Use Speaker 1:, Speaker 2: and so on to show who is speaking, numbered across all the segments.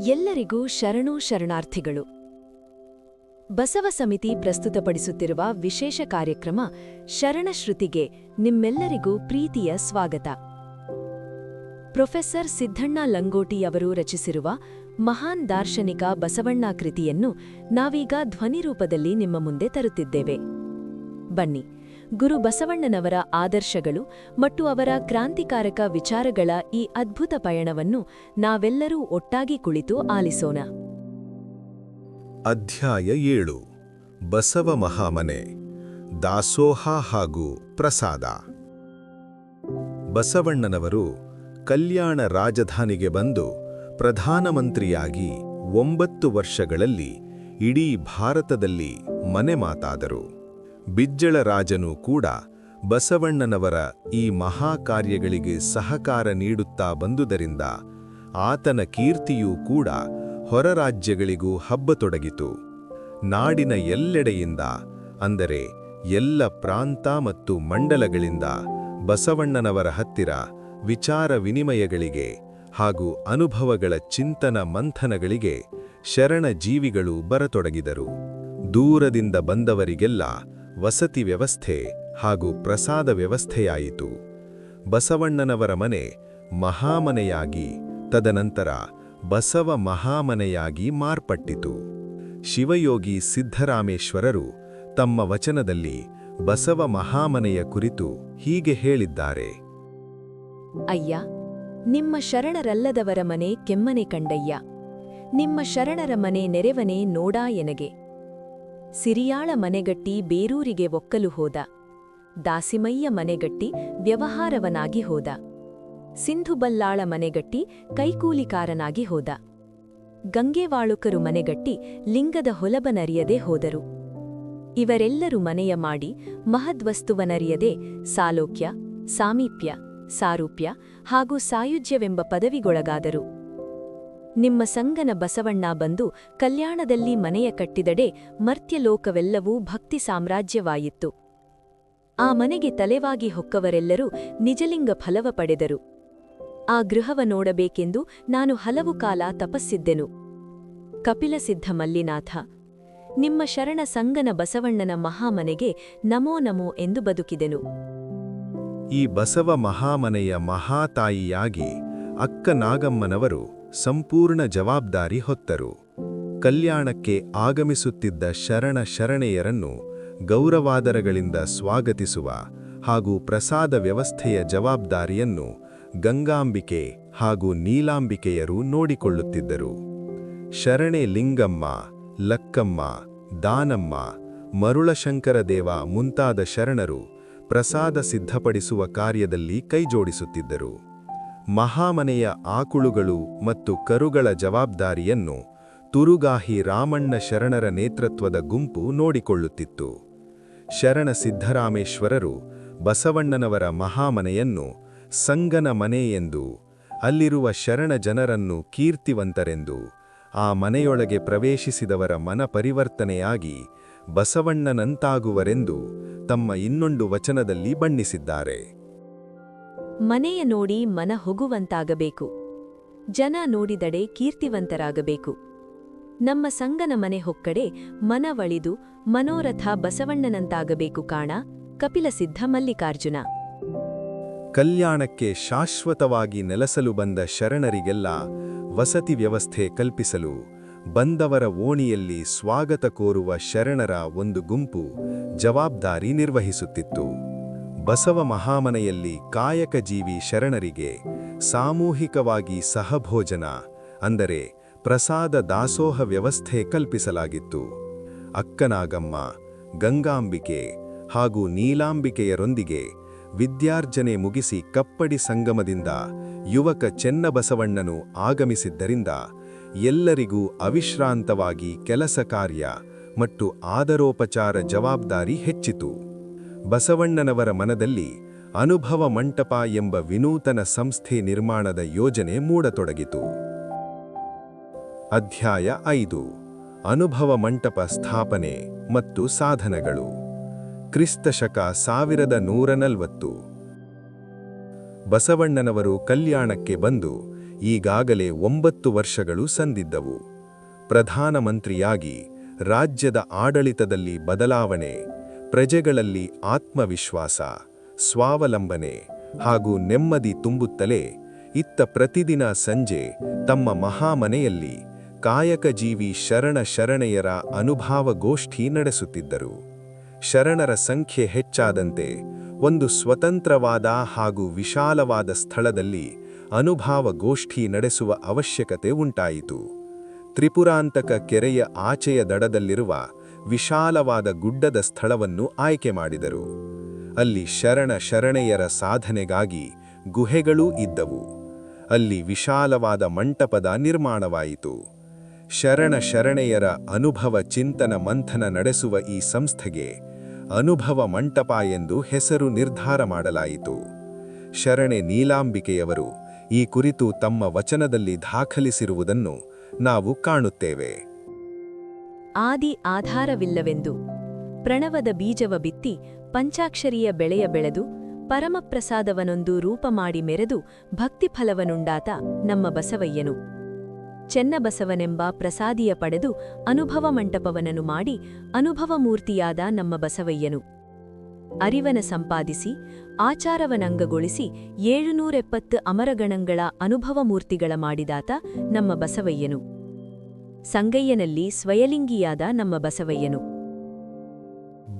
Speaker 1: ಎಲ್ಲರಿಗೂ ಶರಣು ಶರಣಾರ್ಥಿಗಳು. ಬಸವ ಸಮಿತಿ ಪ್ರಸ್ತುತಪಡಿಸುತ್ತಿರುವ ವಿಶೇಷ ಕಾರ್ಯಕ್ರಮ ಶರಣಶ್ರುತಿಗೆ ನಿಮ್ಮೆಲ್ಲರಿಗೂ ಪ್ರೀತಿಯ ಸ್ವಾಗತ. ಪ್ರೊಫೆಸರ್ ಸಿದ್ದಣ್ಣ ಲಂಗೋಟಿ ಅವರು ರಚಿಸಿರುವ ಮಹಾನ್ ದಾರ್ಶನಿಕ ಬಸವಣ್ಣ ಕೃತಿಯನ್ನು ನಾವೀಗ ಧ್ವನಿರೂಪದಲ್ಲಿ ನಿಮ್ಮ ಮುಂದೆ ತರುತ್ತಿದ್ದೇವೆ. ಬನ್ನಿ, ಗುರು ಬಸವಣ್ಣನವರ ಆದರ್ಶಗಳು ಮತ್ತು ಅವರ ಕ್ರಾಂತಿಕಾರಕ ವಿಚಾರಗಳ ಈ ಅದ್ಭುತ ಪಯಣವನ್ನು ನಾವೆಲ್ಲರೂ ಒಟ್ಟಾಗಿ ಕುಳಿತು ಆಲಿಸೋಣ.
Speaker 2: ಅಧ್ಯಾಯ 7. ಬಸವ ಮಹಾಮನೆ, ದಾಸೋಹ ಹಾಗೂ ಪ್ರಸಾದ. ಬಸವಣ್ಣನವರು ಕಲ್ಯಾಣ ರಾಜಧಾನಿಗೆ ಬಂದು ಪ್ರಧಾನಮಂತ್ರಿಯಾಗಿ 9 ವರ್ಷಗಳಲ್ಲಿ ಇಡೀ ಭಾರತದಲ್ಲಿ ಮನೆ ಮಾತಾದರು. ಬಿಜ್ಜಳ ರಾಜನೂ ಕೂಡ ಬಸವಣ್ಣನವರ ಈ ಮಹಾಕಾರ್ಯಗಳಿಗೆ ಸಹಕಾರ ನೀಡುತ್ತಾ ಬಂದುದರಿಂದ ಆತನ ಕೀರ್ತಿಯೂ ಕೂಡ ಹೊರರಾಜ್ಯಗಳಿಗೂ ಹಬ್ಬತೊಡಗಿತು. ನಾಡಿನ ಎಲ್ಲೆಡೆಯಿಂದ, ಅಂದರೆ ಎಲ್ಲ ಪ್ರಾಂತ ಮತ್ತು ಮಂಡಲಗಳಿಂದ ಬಸವಣ್ಣನವರ ಹತ್ತಿರ ವಿಚಾರ ವಿನಿಮಯಗಳಿಗೆ ಹಾಗೂ ಅನುಭವಗಳ ಚಿಂತನ ಮಂಥನಗಳಿಗೆ ಶರಣ ಜೀವಿಗಳು ಬರತೊಡಗಿದರು. ದೂರದಿಂದ ಬಂದವರಿಗೆಲ್ಲ ವಸತಿ ವ್ಯವಸ್ಥೆ ಹಾಗೂ ಪ್ರಸಾದ ವ್ಯವಸ್ಥೆಯಾಯಿತು. ಬಸವಣ್ಣನವರ ಮನೆ ಮಹಾಮನೆಯಾಗಿ ತದನಂತರ ಬಸವ ಮಹಾಮನೆಯಾಗಿ ಮಾರ್ಪಟ್ಟಿತು. ಶಿವಯೋಗಿ ಸಿದ್ಧರಾಮೇಶ್ವರರು ತಮ್ಮ ವಚನದಲ್ಲಿ ಬಸವ ಮಹಾಮನೆಯ ಕುರಿತು ಹೀಗೆ ಹೇಳಿದ್ದಾರೆ.
Speaker 1: ಅಯ್ಯ, ನಿಮ್ಮ ಶರಣರಲ್ಲದವರ ಮನೆ ಕೆಮ್ಮನೆ ಕಂಡಯ್ಯ, ನಿಮ್ಮ ಶರಣರ ಮನೆ ನೆರೆವನೆ ನೋಡಾ ಎನಗೆ. ಸಿರಿಯಾಳ ಮನೆಗಟ್ಟಿ ಬೇರೂರಿಗೆ ಒಕ್ಕಲು ಹೋದ, ದಾಸಿಮಯ್ಯ ಮನೆಗಟ್ಟಿ ವ್ಯವಹಾರವನಾಗಿ ಹೋದ, ಸಿಂಧುಬಲ್ಲಾಳ ಮನೆಗಟ್ಟಿ ಕೈಕೂಲಿಕಾರನಾಗಿ ಹೋದ, ಗಂಗೆವಾಳುಕರು ಮನೆಗಟ್ಟಿ ಲಿಂಗದ ಹೊಲಬನರಿಯದೆ ಹೋದರು. ಇವರೆಲ್ಲರೂ ಮನೆಯ ಮಾಡಿ ಮಹದ್ವಸ್ತುವನರಿಯದೆ ಸಾಲೋಕ್ಯ, ಸಾಮೀಪ್ಯ, ಸಾರೂಪ್ಯ ಹಾಗೂ ಸಾಯುಜ್ಯವೆಂಬ ಪದವಿಗೊಳಗಾದರು. ನಿಮ್ಮ ಸಂಗನ ಬಸವಣ್ಣ ಬಂದು ಕಲ್ಯಾಣದಲ್ಲಿ ಮನೆಯ ಕಟ್ಟಿದಡೆ ಮರ್ತ್ಯಲೋಕವೆಲ್ಲವೂ ಭಕ್ತಿ ಸಾಮ್ರಾಜ್ಯವಾಯಿತ್ತು. ಆ ಮನೆಗೆ ತಲೆವಾಗಿ ಹೊಕ್ಕವರೆಲ್ಲರೂ ನಿಜಲಿಂಗ ಫಲವ ಪಡೆದರು. ಆ ಗೃಹವ ನೋಡಬೇಕೆಂದು ನಾನು ಹಲವು ಕಾಲ ತಪಸ್ಸಿದ್ದೆನು. ಕಪಿಲಸಿದ್ಧ ಮಲ್ಲಿನಾಥ, ನಿಮ್ಮ ಶರಣ ಸಂಗನ ಬಸವಣ್ಣನ ಮಹಾಮನೆಗೆ ನಮೋ ನಮೋ ಎಂದು ಬದುಕಿದೆನು.
Speaker 2: ಈ ಬಸವ ಮಹಾಮನೆಯ ಮಹಾತಾಯಿಯಾಗಿ ಅಕ್ಕ ನಾಗಮ್ಮನವರು ಸಂಪೂರ್ಣ ಜವಾಬ್ದಾರಿ ಹೊತ್ತರು. ಕಲ್ಯಾಣಕ್ಕೆ ಆಗಮಿಸುತ್ತಿದ್ದ ಶರಣ ಶರಣೆಯರನ್ನು ಗೌರವಾದರಗಳಿಂದ ಸ್ವಾಗತಿಸುವ ಹಾಗೂ ಪ್ರಸಾದ ವ್ಯವಸ್ಥೆಯ ಜವಾಬ್ದಾರಿಯನ್ನು ಗಂಗಾಂಬಿಕೆ ಹಾಗೂ ನೀಲಾಂಬಿಕೆಯರು ನೋಡಿಕೊಳ್ಳುತ್ತಿದ್ದರು. ಶರಣೆ ಲಿಂಗಮ್ಮ, ಲಕ್ಕಮ್ಮ, ದಾನಮ್ಮ, ಮರುಳಶಂಕರದೇವ ಮುಂತಾದ ಶರಣರು ಪ್ರಸಾದ ಸಿದ್ಧಪಡಿಸುವ ಕಾರ್ಯದಲ್ಲಿ ಕೈಜೋಡಿಸುತ್ತಿದ್ದರು. ಮಹಾಮನೆಯ ಆಕುಳುಗಳು ಮತ್ತು ಕರುಗಳ ಜವಾಬ್ದಾರಿಯನ್ನು ತುರುಗಾಹಿ ರಾಮಣ್ಣ ಶರಣರ ನೇತೃತ್ವದ ಗುಂಪು ನೋಡಿಕೊಳ್ಳುತ್ತಿತ್ತು. ಶರಣ ಸಿದ್ಧರಾಮೇಶ್ವರರು ಬಸವಣ್ಣನವರ ಮಹಾಮನೆಯನ್ನು ಸಂಗನ ಮನೆ ಎಂದು, ಅಲ್ಲಿರುವ ಶರಣ ಜನರನ್ನು ಕೀರ್ತಿವಂತರೆಂದು, ಆ ಮನೆಯೊಳಗೆ ಪ್ರವೇಶಿಸಿದವರ ಮನ ಪರಿವರ್ತನೆಯಾಗಿ ಬಸವಣ್ಣನಂತಾಗುವರೆಂದು ತಮ್ಮ ಇನ್ನೊಂದು ವಚನದಲ್ಲಿ ಬಣ್ಣಿಸಿದ್ದಾರೆ.
Speaker 1: ಮನೆಯ ನೋಡಿ ಮನ ಹೊಗುವಂತಾಗಬೇಕು, ಜನ ನೋಡಿದಡೆ ಕೀರ್ತಿವಂತರಾಗಬೇಕು. ನಮ್ಮ ಸಂಗನ ಮನೆ ಹೊಕ್ಕಡೆ ಮನವಳಿದು ಮನೋರಥ ಬಸವಣ್ಣನಂತಾಗಬೇಕು ಕಾಣ. ಕಪಿಲಸಿದ್ಧ ಮಲ್ಲಿಕಾರ್ಜುನ.
Speaker 2: ಕಲ್ಯಾಣಕ್ಕೆ ಶಾಶ್ವತವಾಗಿ ನೆಲೆಸಲು ಬಂದ ಶರಣರಿಗೆಲ್ಲ ವಸತಿ ವ್ಯವಸ್ಥೆ ಕಲ್ಪಿಸಲು ಬಂದವರ ಓಣಿಯಲ್ಲಿ ಸ್ವಾಗತ ಕೋರುವ ಶರಣರ ಒಂದು ಗುಂಪು ಜವಾಬ್ದಾರಿ ನಿರ್ವಹಿಸುತ್ತಿತ್ತು. ಬಸವ ಮಹಾಮನೆಯಲ್ಲಿ ಕಾಯಕಜೀವಿ ಶರಣರಿಗೆ ಸಾಮೂಹಿಕವಾಗಿ ಸಹಭೋಜನ, ಅಂದರೆ ಪ್ರಸಾದ ದಾಸೋಹ ವ್ಯವಸ್ಥೆ ಕಲ್ಪಿಸಲಾಗಿತ್ತು. ಅಕ್ಕನಾಗಮ್ಮ, ಗಂಗಾಂಬಿಕೆ ಹಾಗೂ ನೀಲಾಂಬಿಕೆಯರೊಂದಿಗೆ ವಿದ್ಯಾರ್ಜನೆ ಮುಗಿಸಿ ಕಪ್ಪಡಿ ಸಂಗಮದಿಂದ ಯುವಕ ಚೆನ್ನಬಸವಣ್ಣನು ಆಗಮಿಸಿದ್ದರಿಂದ ಎಲ್ಲರಿಗೂ ಅವಿಶ್ರಾಂತವಾಗಿ ಕೆಲಸ ಕಾರ್ಯ ಮತ್ತು ಆದರೋಪಚಾರ ಜವಾಬ್ದಾರಿ ಹೆಚ್ಚಿತು. ಬಸವಣ್ಣನವರ ಮನದಲ್ಲಿ ಅನುಭವ ಮಂಟಪ ಎಂಬ ವಿನೂತನ ಸಂಸ್ಥೆ ನಿರ್ಮಾಣದ ಯೋಜನೆ ಮೂಡತೊಡಗಿತು. ಅಧ್ಯಾಯ 5. ಅನುಭವ ಮಂಟಪ ಸ್ಥಾಪನೆ ಮತ್ತು ಸಾಧನಗಳು. ಕ್ರಿಸ್ತಶಕ 1140. ಬಸವಣ್ಣನವರು ಕಲ್ಯಾಣಕ್ಕೆ ಬಂದು ಈಗಾಗಲೇ 9 ವರ್ಷಗಳು ಸಂದಿದ್ದವು. ಪ್ರಧಾನಮಂತ್ರಿಯಾಗಿ ರಾಜ್ಯದ ಆಡಳಿತದಲ್ಲಿ ಬದಲಾವಣೆ, ಪ್ರಜೆಗಳಲ್ಲಿ ಆತ್ಮವಿಶ್ವಾಸ, ಸ್ವಾವಲಂಬನೆ ಹಾಗೂ ನೆಮ್ಮದಿ ತುಂಬುತ್ತಲೇ ಇತ್ತ ಪ್ರತಿದಿನ ಸಂಜೆ ತಮ್ಮ ಮಹಾಮನೆಯಲ್ಲಿ ಕಾಯಕಜೀವಿ ಶರಣ ಶರಣೆಯರ ಅನುಭಾವಗೋಷ್ಠಿ ನಡೆಸುತ್ತಿದ್ದರು. ಶರಣರ ಸಂಖ್ಯೆ ಹೆಚ್ಚಾದಂತೆ ಒಂದು ಸ್ವತಂತ್ರವಾದ ಹಾಗೂ ವಿಶಾಲವಾದ ಸ್ಥಳದಲ್ಲಿ ಅನುಭಾವಗೋಷ್ಠಿ ನಡೆಸುವ ಅವಶ್ಯಕತೆ ಉಂಟಾಯಿತು. ತ್ರಿಪುರಾಂತಕ ಕೆರೆಯ ಆಚೆಯ ದಡದಲ್ಲಿರುವ ವಿಶಾಲವಾದ ಗುಡ್ಡದ ಸ್ಥಳವನ್ನು ಆಯ್ಕೆ ಮಾಡಿದರು. ಅಲ್ಲಿ ಶರಣ ಶರಣೆಯರ ಸಾಧನೆಗಾಗಿ ಗುಹೆಗಳೂ ಇದ್ದವು. ಅಲ್ಲಿ ವಿಶಾಲವಾದ ಮಂಟಪದ ನಿರ್ಮಾಣವಾಯಿತು. ಶರಣ ಶರಣೆಯರ ಅನುಭವ ಚಿಂತನ ಮಂಥನ ನಡೆಸುವ ಈ ಸಂಸ್ಥೆಗೆ ಅನುಭವ ಮಂಟಪ ಎಂದು ಹೆಸರು ನಿರ್ಧಾರ ಮಾಡಲಾಯಿತು. ಶರಣೆ ನೀಲಾಂಬಿಕೆಯವರು ಈ ಕುರಿತು ತಮ್ಮ ವಚನದಲ್ಲಿ ದಾಖಲಿಸಿರುವುದನ್ನು ನಾವು ಕಾಣುತ್ತೇವೆ.
Speaker 1: ಆದಿ ಆಧಾರವಿಲ್ಲವೆಂದು ಪ್ರಣವದ ಬೀಜವ ಬಿತ್ತಿ ಪಂಚಾಕ್ಷರಿಯ ಬೆಳೆಯ ಬೆಳೆದು ಪರಮಪ್ರಸಾದವನೊಂದು ರೂಪ ಮಾಡಿ ಮೆರೆದು ಭಕ್ತಿಫಲವನುಂಡಾತ ನಮ್ಮ ಬಸವಯ್ಯನು. ಚೆನ್ನಬಸವನೆಂಬ ಪ್ರಸಾದಿಯ ಪಡೆದು ಅನುಭವ ಮಂಟಪವನನು ಮಾಡಿ ಅನುಭವಮೂರ್ತಿಯಾದ ನಮ್ಮ ಬಸವಯ್ಯನು. ಅರಿವನ ಸಂಪಾದಿಸಿ ಆಚಾರವನಂಗಗೊಳಿಸಿ 770 ಅಮರಗಣಗಳ ಅನುಭವಮೂರ್ತಿಗಳ ಮಾಡಿದಾತ ನಮ್ಮ ಬಸವಯ್ಯನು. ಸಂಗಯ್ಯನಲ್ಲಿ ಸ್ವಯಲಿಂಗಿಯಾದ ನಮ್ಮ ಬಸವಯ್ಯನು.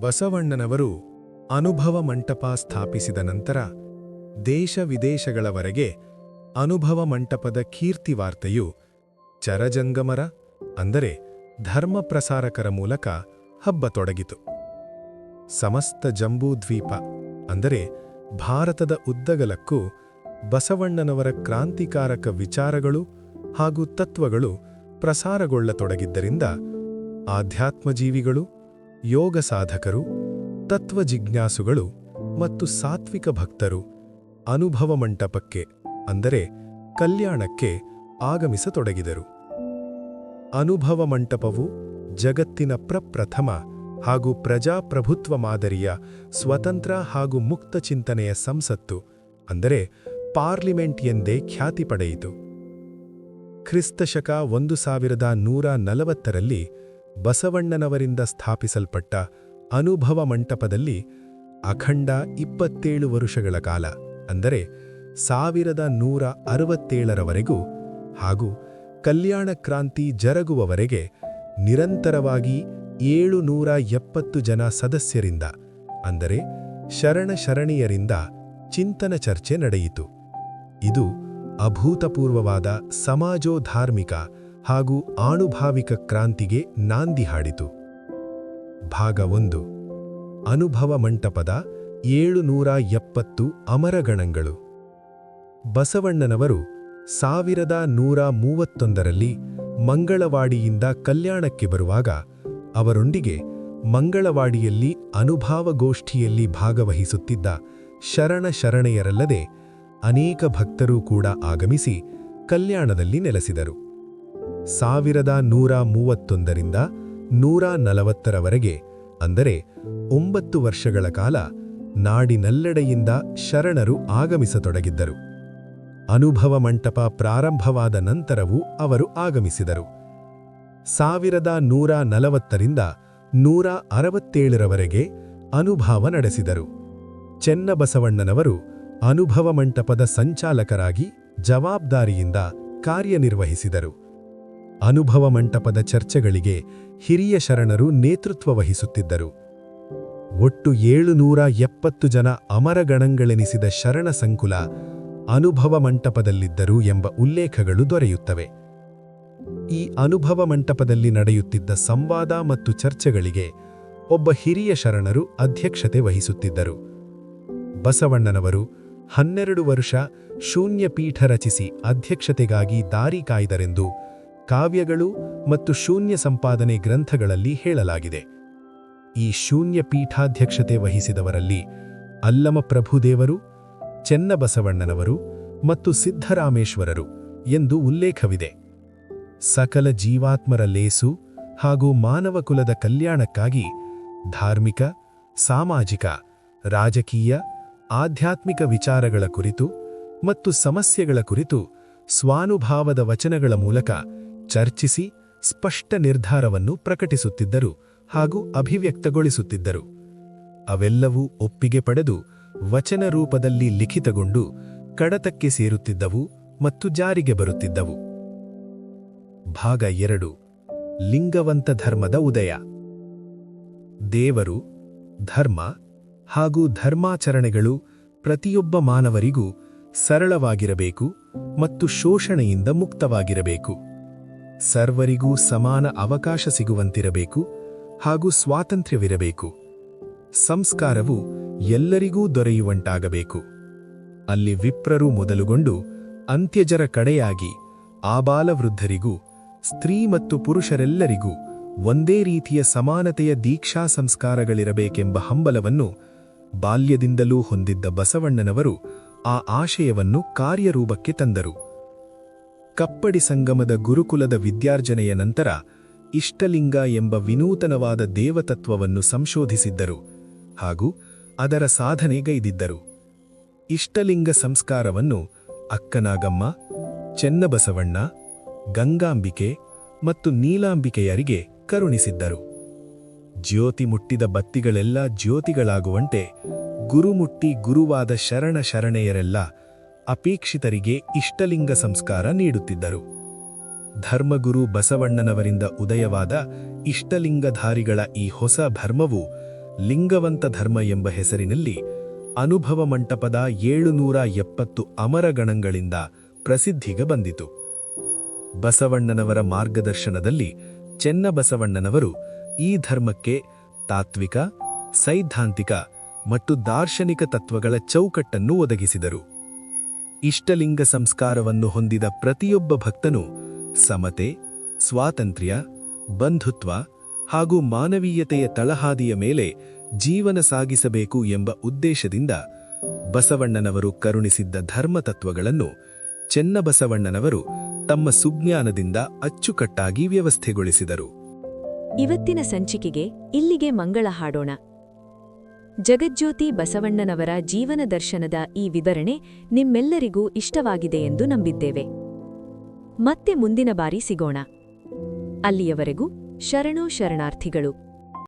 Speaker 3: ಬಸವಣ್ಣನವರು ಅನುಭವ ಮಂಟಪ ಸ್ಥಾಪಿಸಿದ ನಂತರ ದೇಶ ವಿದೇಶಗಳವರೆಗೆ ಅನುಭವ ಮಂಟಪದ ಕೀರ್ತಿವಾರ್ತೆಯು ಚರಜಂಗಮರ ಅಂದರೆ ಧರ್ಮ ಪ್ರಸಾರಕರ ಮೂಲಕ ಹಬ್ಬತೊಡಗಿತು. ಸಮಸ್ತ ಜಂಬೂದ್ವೀಪ ಅಂದರೆ ಭಾರತದ ಉದ್ದಗಲಕ್ಕೂ ಬಸವಣ್ಣನವರ ಕ್ರಾಂತಿಕಾರಕ ವಿಚಾರಗಳು ಹಾಗೂ ತತ್ವಗಳು ಪ್ರಸಾರಗೊಳ್ಳತೊಡಗಿದ್ದರಿಂದ ಆಧ್ಯಾತ್ಮಜೀವಿಗಳು, ಯೋಗ ಸಾಧಕರು, ತತ್ವಜಿಜ್ಞಾಸುಗಳು ಮತ್ತು ಸಾತ್ವಿಕ ಭಕ್ತರು ಅನುಭವ ಮಂಟಪಕ್ಕೆ ಅಂದರೆ ಕಲ್ಯಾಣಕ್ಕೆ ಆಗಮಿಸತೊಡಗಿದರು. ಅನುಭವ ಮಂಟಪವು ಜಗತ್ತಿನ ಪ್ರಪ್ರಥಮ ಹಾಗೂ ಪ್ರಜಾಪ್ರಭುತ್ವ ಮಾದರಿಯ ಸ್ವತಂತ್ರ ಹಾಗೂ ಮುಕ್ತ ಚಿಂತನೆಯ ಸಂಸತ್ತು ಅಂದರೆ ಪಾರ್ಲಿಮೆಂಟ್ ಎಂದೇ ಖ್ಯಾತಿ ಪಡೆಯಿತು. ಕ್ರಿಸ್ತಶಕ 1140ರಲ್ಲಿ ಬಸವಣ್ಣನವರಿಂದ ಸ್ಥಾಪಿಸಲ್ಪಟ್ಟ ಅನುಭವ ಮಂಟಪದಲ್ಲಿ ಅಖಂಡ 27 ವರುಷಗಳ ಕಾಲ ಅಂದರೆ 1167ರವರೆಗೂ ಹಾಗೂ ಕಲ್ಯಾಣ ಕ್ರಾಂತಿ ಜರುಗುವವರೆಗೆ ನಿರಂತರವಾಗಿ 770 ಜನ ಸದಸ್ಯರಿಂದ ಅಂದರೆ ಶರಣ ಶರಣೀಯರಿಂದ ಚಿಂತನ ಚರ್ಚೆ ನಡೆಯಿತು. ಇದು ಅಭೂತಪೂರ್ವವಾದ ಸಮಾಜೋಧಾರ್ಮಿಕ ಹಾಗೂ ಆನುಭಾವಿಕ ಕ್ರಾಂತಿಗೆ ನಾಂದಿ ಹಾಡಿತು. ಭಾಗ 1 ಅನುಭವ ಮಂಟಪದ 770 ಅಮರಗಣಗಳು. ಬಸವಣ್ಣನವರು 1131ರಲ್ಲಿ ಮಂಗಳವಾಡಿಯಿಂದ ಕಲ್ಯಾಣಕ್ಕೆ ಬರುವಾಗ ಅವರೊಂದಿಗೆ ಮಂಗಳವಾಡಿಯಲ್ಲಿ ಅನುಭಾವಗೋಷ್ಠಿಯಲ್ಲಿ ಭಾಗವಹಿಸುತ್ತಿದ್ದ ಶರಣ ಶರಣೆಯರಲ್ಲದೆ ಅನೇಕ ಭಕ್ತರೂ ಕೂಡ ಆಗಮಿಸಿ ಕಲ್ಯಾಣದಲ್ಲಿ ನೆಲೆಸಿದರು. 1131ರಿಂದ 140ರವರೆಗೆ ಅಂದರೆ 9 ವರ್ಷಗಳ ಕಾಲ ನಾಡಿನೆಲ್ಲೆಡೆಯಿಂದ ಶರಣರು ಆಗಮಿಸತೊಡಗಿದ್ದರು. ಅನುಭವ ಮಂಟಪ ಪ್ರಾರಂಭವಾದ ನಂತರವೂ ಅವರು ಆಗಮಿಸಿದರು. 1140ರಿಂದ 167ರವರೆಗೆ ಅನುಭಾವ ನಡೆಸಿದರು. ಚೆನ್ನಬಸವಣ್ಣನವರು ಅನುಭವ ಮಂಟಪದ ಸಂಚಾಲಕರಾಗಿ ಜವಾಬ್ದಾರಿಯಿಂದ ಕಾರ್ಯನಿರ್ವಹಿಸಿದರು. ಅನುಭವ ಮಂಟಪದ ಚರ್ಚೆಗಳಿಗೆ ಹಿರಿಯ ಶರಣರು ನೇತೃತ್ವ ವಹಿಸುತ್ತಿದ್ದರು. ಒಟ್ಟು 770 ಜನ ಅಮರಗಣಗಳೆನಿಸಿದ ಶರಣ ಸಂಕುಲ ಅನುಭವ ಮಂಟಪದಲ್ಲಿದ್ದರು ಎಂಬ ಉಲ್ಲೇಖಗಳು ದೊರೆಯುತ್ತವೆ. ಈ ಅನುಭವ ಮಂಟಪದಲ್ಲಿ ನಡೆಯುತ್ತಿದ್ದ ಸಂವಾದ ಮತ್ತು ಚರ್ಚೆಗಳಿಗೆ ಒಬ್ಬ ಹಿರಿಯ ಶರಣರು ಅಧ್ಯಕ್ಷತೆ ವಹಿಸುತ್ತಿದ್ದರು. ಬಸವಣ್ಣನವರು 12 ವರ್ಷ ಶೂನ್ಯ ಪೀಠ ರಚಿಸಿ ಅಧ್ಯಕ್ಷತೆಗಾಗಿ ದಾರಿ ಕಾಯ್ದರೆಂದು ಕಾವ್ಯಗಳು ಮತ್ತು ಶೂನ್ಯ ಸಂಪಾದನೆ ಗ್ರಂಥಗಳಲ್ಲಿ ಹೇಳಲಾಗಿದೆ. ಈ ಶೂನ್ಯ ಪೀಠಾಧ್ಯಕ್ಷತೆ ವಹಿಸಿದವರಲ್ಲಿ ಅಲ್ಲಮಪ್ರಭುದೇವರು, ಚೆನ್ನಬಸವಣ್ಣನವರು ಮತ್ತು ಸಿದ್ಧರಾಮೇಶ್ವರರು ಎಂದು ಉಲ್ಲೇಖವಿದೆ. ಸಕಲ ಜೀವಾತ್ಮರ ಲೇಸು ಹಾಗೂ ಮಾನವಕುಲದ ಕಲ್ಯಾಣಕ್ಕಾಗಿ ಧಾರ್ಮಿಕ, ಸಾಮಾಜಿಕ, ರಾಜಕೀಯ, ಆಧ್ಯಾತ್ಮಿಕ ವಿಚಾರಗಳ ಕುರಿತು ಮತ್ತು ಸಮಸ್ಯೆಗಳ ಕುರಿತು ಸ್ವಾನುಭಾವದ ವಚನಗಳ ಮೂಲಕ ಚರ್ಚಿಸಿ ಸ್ಪಷ್ಟ ನಿರ್ಧಾರವನ್ನು ಪ್ರಕಟಿಸುತ್ತಿದ್ದರು ಹಾಗೂ ಅಭಿವ್ಯಕ್ತಗೊಳಿಸುತ್ತಿದ್ದರು. ಅವೆಲ್ಲವೂ ಒಪ್ಪಿಗೆ ಪಡೆದು ವಚನ ರೂಪದಲ್ಲಿ ಲಿಖಿತಗೊಂಡು ಕಡತಕ್ಕೆ ಸೇರುತ್ತಿದ್ದವು ಮತ್ತು ಜಾರಿಗೆ ಬರುತ್ತಿದ್ದವು. ಭಾಗ 2. ಲಿಂಗವಂತ ಧರ್ಮದ ಉದಯ. ದೇವರು, ಧರ್ಮ ಹಾಗೂ ಧರ್ಮಾಚರಣೆಗಳು ಪ್ರತಿಯೊಬ್ಬ ಮಾನವರಿಗೂ ಸರಳವಾಗಿರಬೇಕು ಮತ್ತು ಶೋಷಣೆಯಿಂದ ಮುಕ್ತವಾಗಿರಬೇಕು. ಸರ್ವರಿಗೂ ಸಮಾನ ಅವಕಾಶ ಸಿಗುವಂತಿರಬೇಕು ಹಾಗೂ ಸ್ವಾತಂತ್ರ್ಯವಿರಬೇಕು. ಸಂಸ್ಕಾರವು ಎಲ್ಲರಿಗೂ ದೊರೆಯುವಂತಾಗಬೇಕು. ಅಲ್ಲಿ ವಿಪ್ರರು ಮೊದಲುಗೊಂಡು ಅಂತ್ಯಜರ ಕಡೆಯಾಗಿ ಆಬಾಲವೃದ್ಧರಿಗೂ ಸ್ತ್ರೀ ಮತ್ತು ಪುರುಷರೆಲ್ಲರಿಗೂ ಒಂದೇ ರೀತಿಯ ಸಮಾನತೆಯ ದೀಕ್ಷಾ ಸಂಸ್ಕಾರಗಳಿರಬೇಕೆಂಬ ಹಂಬಲವನ್ನು ಬಾಲ್ಯದಿಂದಲೂ ಹೊಂದಿದ್ದ ಬಸವಣ್ಣನವರು ಆ ಆಶಯವನ್ನು ಕಾರ್ಯರೂಪಕ್ಕೆ ತಂದರು. ಕಪ್ಪಡಿ ಸಂಗಮದ ಗುರುಕುಲದ ವಿದ್ಯಾರ್ಜನೆಯ ನಂತರ ಇಷ್ಟಲಿಂಗ ಎಂಬ ವಿನೂತನವಾದ ದೇವತತ್ವವನ್ನು ಸಂಶೋಧಿಸಿದ್ದರು ಹಾಗೂ ಅದರ ಸಾಧನೆಗೈದಿದ್ದರು. ಇಷ್ಟಲಿಂಗ ಸಂಸ್ಕಾರವನ್ನು ಅಕ್ಕನಾಗಮ್ಮ, ಚೆನ್ನಬಸವಣ್ಣ, ಗಂಗಾಂಬಿಕೆ ಮತ್ತು ನೀಲಾಂಬಿಕೆಯರಿಗೆ ಕರುಣಿಸಿದ್ದರು. ಜ್ಯೋತಿ ಮುಟ್ಟಿದ ಬತ್ತಿಗಳೆಲ್ಲ ಜ್ಯೋತಿಗಳಾಗುವಂತೆ ಗುರುಮುಟ್ಟಿ ಗುರುವಾದ ಶರಣೆಯರೆಲ್ಲ ಅಪೇಕ್ಷಿತರಿಗೆ ಇಷ್ಟಲಿಂಗ ಸಂಸ್ಕಾರ ನೀಡುತ್ತಿದ್ದರು. ಧರ್ಮಗುರು ಬಸವಣ್ಣನವರಿಂದ ಉದಯವಾದ ಇಷ್ಟಲಿಂಗಧಾರಿಗಳ ಈ ಹೊಸ ಧರ್ಮವು ಲಿಂಗವಂತ ಧರ್ಮ ಎಂಬ ಹೆಸರಿನಲ್ಲಿ ಅನುಭವ ಮಂಟಪದ 770 ಅಮರಗಣಗಳಿಂದ ಪ್ರಸಿದ್ಧಿಗೆ ಬಂದಿತು. ಬಸವಣ್ಣನವರ ಮಾರ್ಗದರ್ಶನದಲ್ಲಿ ಚೆನ್ನಬಸವಣ್ಣನವರು ಈ ಧರ್ಮಕ್ಕೆ ತಾತ್ವಿಕ, ಸೈದ್ಧಾಂತಿಕ ಮತ್ತು ದಾರ್ಶನಿಕ ತತ್ವಗಳ ಚೌಕಟ್ಟನ್ನು ಒದಗಿಸಿದರು. ಇಷ್ಟಲಿಂಗ ಸಂಸ್ಕಾರವನ್ನು ಹೊಂದಿದ ಪ್ರತಿಯೊಬ್ಬ ಭಕ್ತನು ಸಮತೆ, ಸ್ವಾತಂತ್ರ್ಯ, ಬಂಧುತ್ವ ಹಾಗೂ ಮಾನವೀಯತೆಯ ತಳಹಾದಿಯ ಮೇಲೆ ಜೀವನ ಸಾಗಿಸಬೇಕು ಎಂಬ ಉದ್ದೇಶದಿಂದ ಬಸವಣ್ಣನವರು ಕರುಣಿಸಿದ್ದ ಧರ್ಮತತ್ವಗಳನ್ನು ಚೆನ್ನಬಸವಣ್ಣನವರು ತಮ್ಮ ಸುಜ್ಞಾನದಿಂದ ಅಚ್ಚುಕಟ್ಟಾಗಿ ವ್ಯವಸ್ಥೆಗೊಳಿಸಿದರು.
Speaker 1: ಇವತ್ತಿನ ಸಂಚಿಕೆಗೆ ಇಲ್ಲಿಗೆ ಮಂಗಳ ಹಾಡೋಣ. ಜಗಜ್ಯೋತಿ ಬಸವಣ್ಣನವರ ಜೀವನ ದರ್ಶನದ ಈ ವಿವರಣೆ ನಿಮ್ಮೆಲ್ಲರಿಗೂ ಇಷ್ಟವಾಗಿದೆ ಎಂದು ನಂಬಿದ್ದೇವೆ. ಮತ್ತೆ ಮುಂದಿನ ಬಾರಿ ಸಿಗೋಣ. ಅಲ್ಲಿಯವರೆಗೂ ಶರಣು ಶರಣಾರ್ಥಿಗಳು.